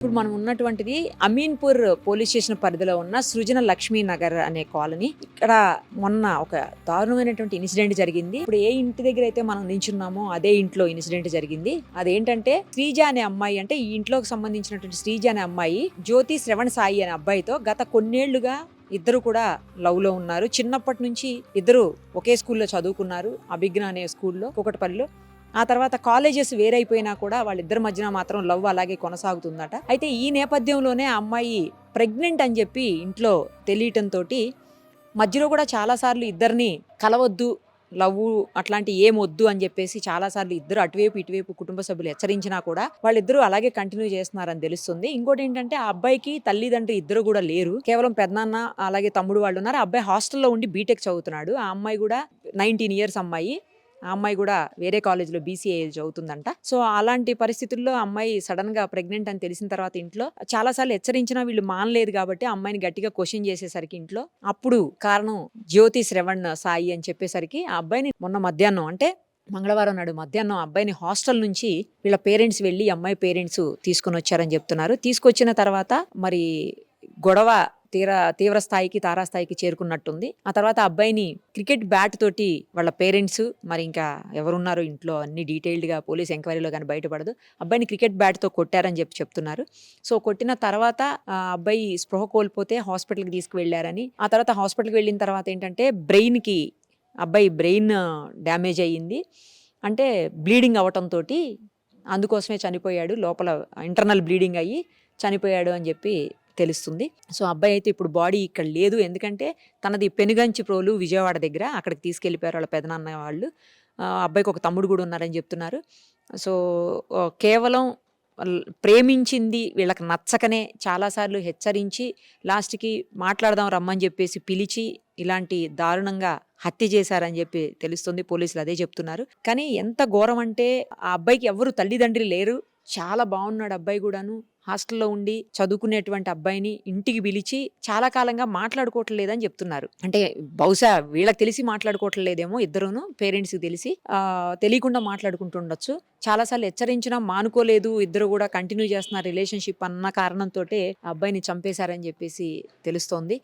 ఇప్పుడు మనం ఉన్నటువంటిది అమీన్పూర్ పోలీస్ స్టేషన్ పరిధిలో ఉన్న సృజన లక్ష్మీ నగర్ అనే కాలనీ. ఇక్కడ మొన్న ఒక దారుణమైనటువంటి ఇన్సిడెంట్ జరిగింది. ఇప్పుడు ఏ ఇంటి దగ్గర అయితే మనం నించున్నామో అదే ఇంట్లో ఇన్సిడెంట్ జరిగింది. అదేంటంటే శ్రీజ అనే అమ్మాయి, అంటే ఈ ఇంట్లోకి సంబంధించినటువంటి శ్రీజ అనే అమ్మాయి జ్యోతి శ్రవణ్ సాయి అనే అబ్బాయితో గత కొన్నేళ్లుగా ఇద్దరు కూడా లవ్ లో ఉన్నారు. చిన్నప్పటి నుంచి ఇద్దరు ఒకే స్కూల్లో చదువుకున్నారు, అభిజ్ఞ అనే స్కూల్లో కూకట్పల్లిలో. ఆ తర్వాత కాలేజెస్ వేరైపోయినా కూడా వాళ్ళిద్దరి మధ్యన మాత్రం లవ్ అలాగే కొనసాగుతుందట. అయితే ఈ నేపథ్యంలోనే ఆ అమ్మాయి ప్రెగ్నెంట్ అని చెప్పి ఇంట్లో తెలియటంతో మధ్యలో కూడా చాలాసార్లు ఇద్దరిని కలవద్దు, లవ్ అట్లాంటి ఏం వద్దు అని చెప్పేసి చాలాసార్లు ఇద్దరు అటువైపు ఇటువైపు కుటుంబ సభ్యులు హెచ్చరించినా కూడా వాళ్ళిద్దరూ అలాగే కంటిన్యూ చేస్తున్నారని తెలుస్తుంది. ఇంకోటి ఏంటంటే ఆ అబ్బాయికి తల్లిదండ్రి ఇద్దరు కూడా లేరు, కేవలం పెద్దనాన్న అలాగే తమ్ముడు వాళ్ళు ఉన్నారు. ఆ అబ్బాయి హాస్టల్లో ఉండి బీటెక్ చదువుతున్నాడు. ఆ అమ్మాయి కూడా 19 years అమ్మాయి. ఆ అమ్మాయి కూడా వేరే కాలేజ్లో BCA చదువుతుందంట. సో అలాంటి పరిస్థితుల్లో అమ్మాయి సడన్ గా ప్రెగ్నెంట్ అని తెలిసిన తర్వాత ఇంట్లో చాలాసార్లు హెచ్చరించినా వీళ్ళు మానలేదు కాబట్టి అమ్మాయిని గట్టిగా క్వశ్చన్ చేసేసరికి ఇంట్లో అప్పుడు కారణం జ్యోతి శ్రవణ్ సాయి అని చెప్పేసరికి ఆ అబ్బాయిని మొన్న మధ్యాహ్నం, అంటే మంగళవారం నాడు మధ్యాహ్నం అబ్బాయిని హాస్టల్ నుంచి వీళ్ళ పేరెంట్స్ వెళ్ళి అమ్మాయి పేరెంట్స్ తీసుకొని వచ్చారని చెప్తున్నారు. తీసుకొచ్చిన తర్వాత మరి గొడవ తీవ్ర స్థాయికి తారాస్థాయికి చేరుకున్నట్టుంది. ఆ తర్వాత అబ్బాయిని క్రికెట్ బ్యాట్ తోటి వాళ్ళ పేరెంట్స్, మరి ఇంకా ఎవరున్నారో ఇంట్లో అన్ని డీటెయిల్డ్గా పోలీస్ ఎంక్వైరీలో కానీ బయటపడదు, అబ్బాయిని క్రికెట్ బ్యాట్తో కొట్టారని చెప్తున్నారు. సో కొట్టిన తర్వాత ఆ అబ్బాయి స్పృహ కోల్పోతే హాస్పిటల్కి తీసుకువెళ్ళారని, ఆ తర్వాత హాస్పిటల్కి వెళ్ళిన తర్వాత ఏంటంటే అబ్బాయి బ్రెయిన్ డ్యామేజ్ అయ్యింది, అంటే బ్లీడింగ్ అవటంతో అందుకోసమే చనిపోయాడు, లోపల ఇంటర్నల్ బ్లీడింగ్ అయ్యి చనిపోయాడు అని చెప్పి తెలుస్తుంది. సో అబ్బాయి అయితే ఇప్పుడు బాడీ ఇక్కడ లేదు, ఎందుకంటే తనది పెనుగంచిప్రోలు విజయవాడ దగ్గర, అక్కడికి తీసుకెళ్ళిపోయారు వాళ్ళ పెదనాన్న వాళ్ళు. అబ్బాయికి ఒక తమ్ముడు కూడా ఉన్నారని చెప్తున్నారు. సో కేవలం ప్రేమించింది వీళ్ళకి నచ్చకనే చాలాసార్లు హెచ్చరించి లాస్ట్కి మాట్లాడదాం రమ్మని చెప్పేసి పిలిచి ఇలాంటి దారుణంగా హత్య చేశారని చెప్పి తెలుస్తుంది. పోలీసులు అదే చెప్తున్నారు. కానీ ఎంత ఘోరం అంటే ఆ అబ్బాయికి ఎవరు తల్లిదండ్రి లేరు, చాలా బాగున్నాడు అబ్బాయి కూడాను. హాస్టల్లో ఉండి చదువుకునేటువంటి అబ్బాయిని ఇంటికి పిలిచి చాలా కాలంగా మాట్లాడుకోవట్లేదని చెప్తున్నారు. అంటే బహుశా వీళ్ళకి తెలిసి మాట్లాడుకోవట్లేదేమో, ఇద్దరును పేరెంట్స్కి తెలియకుండా మాట్లాడుకుంటుండొచ్చు. చాలాసార్లు హెచ్చరించినా మానుకోలేదు, ఇద్దరు కూడా కంటిన్యూ చేస్తున్న రిలేషన్షిప్ అన్న కారణంతో అబ్బాయిని చంపేశారని చెప్పేసి తెలుస్తోంది.